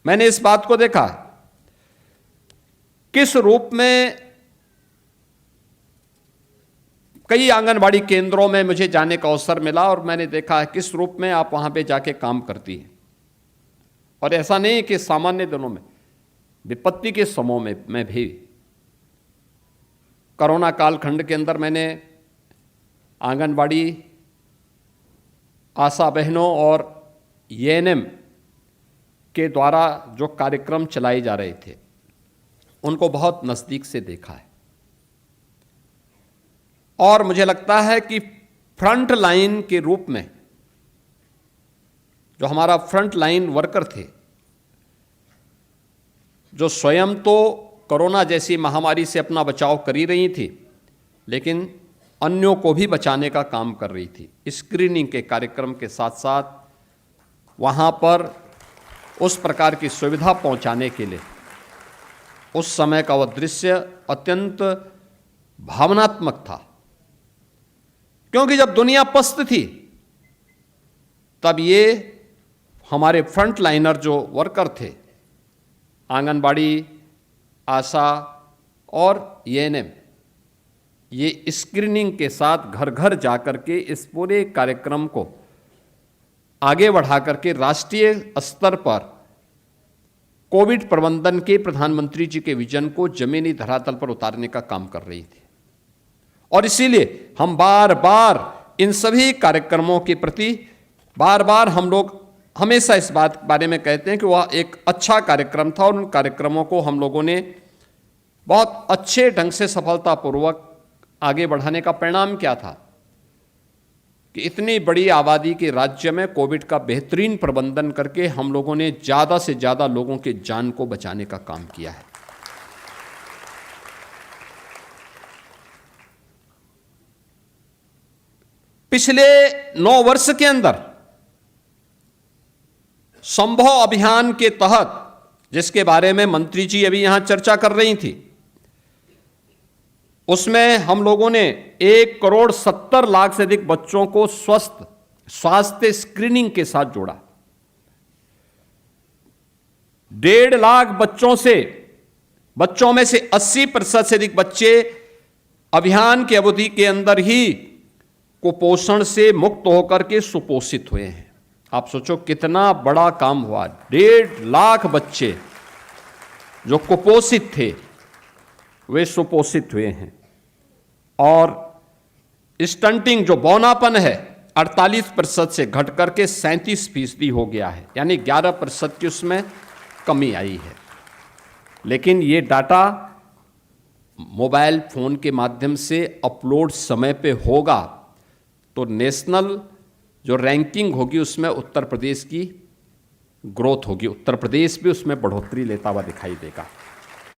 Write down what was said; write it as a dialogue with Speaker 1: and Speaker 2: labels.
Speaker 1: मैंने इस बात को देखा किस रूप में कई आंगनबाड़ी केंद्रों में मुझे जाने का अवसर मिला और मैंने देखा है किस रूप में आप वहां पे जाके काम करती हैं। और ऐसा नहीं कि सामान्य दिनों में, विपत्ति के समय में भी, कोरोना कालखंड के अंदर मैंने आंगनबाड़ी आशा बहनों और एएनएम के द्वारा जो कार्यक्रम चलाए जा रहे थे उनको बहुत नज़दीक से देखा है। और मुझे लगता है कि फ्रंट लाइन के रूप में जो हमारा फ्रंट लाइन वर्कर थे, जो स्वयं तो कोरोना जैसी महामारी से अपना बचाव कर ही रही थी, लेकिन अन्यों को भी बचाने का काम कर रही थी। स्क्रीनिंग के कार्यक्रम के साथ साथ वहाँ पर उस प्रकार की सुविधा पहुँचाने के लिए उस समय का वह दृश्य अत्यंत भावनात्मक था, क्योंकि जब दुनिया पस्त थी तब ये हमारे फ्रंट लाइनर जो वर्कर थे, आंगनबाड़ी आशा और एएनएम, ये स्क्रीनिंग के साथ घर घर जाकर के इस पूरे कार्यक्रम को आगे बढ़ा करके राष्ट्रीय स्तर पर कोविड प्रबंधन के प्रधानमंत्री जी के विजन को जमीनी धरातल पर उतारने का काम कर रही थी। और इसीलिए हम बार बार इन सभी कार्यक्रमों के प्रति बार बार हम लोग हमेशा इस बात बारे में कहते हैं कि वह एक अच्छा कार्यक्रम था और उन कार्यक्रमों को हम लोगों ने बहुत अच्छे ढंग से सफलतापूर्वक आगे बढ़ाने का परिणाम क्या था कि इतनी बड़ी आबादी के राज्य में कोविड का बेहतरीन प्रबंधन करके हम लोगों ने ज़्यादा से ज़्यादा लोगों के जान को बचाने का काम किया है। पिछले 9 वर्ष के अंदर संभव अभियान के तहत, जिसके बारे में मंत्री जी अभी यहां चर्चा कर रही थी, उसमें हम लोगों ने 1,70,00,000 से अधिक बच्चों को स्वास्थ्य स्क्रीनिंग के साथ जोड़ा। 1.5 लाख बच्चों में से 80% से अधिक बच्चे अभियान की अवधि के अंदर ही कुपोषण से मुक्त होकर के सुपोषित हुए हैं। आप सोचो कितना बड़ा काम हुआ। 1.5 लाख बच्चे जो कुपोषित थे वे सुपोषित हुए हैं। और स्टंटिंग जो बौनापन है 48% से घट करके 37% हो गया है, यानी 11% की उसमें कमी आई है। लेकिन ये डाटा मोबाइल फोन के माध्यम से अपलोड समय पे होगा तो नेशनल जो रैंकिंग होगी उसमें उत्तर प्रदेश की ग्रोथ होगी, उत्तर प्रदेश भी उसमें बढ़ोतरी लेता हुआ दिखाई देगा।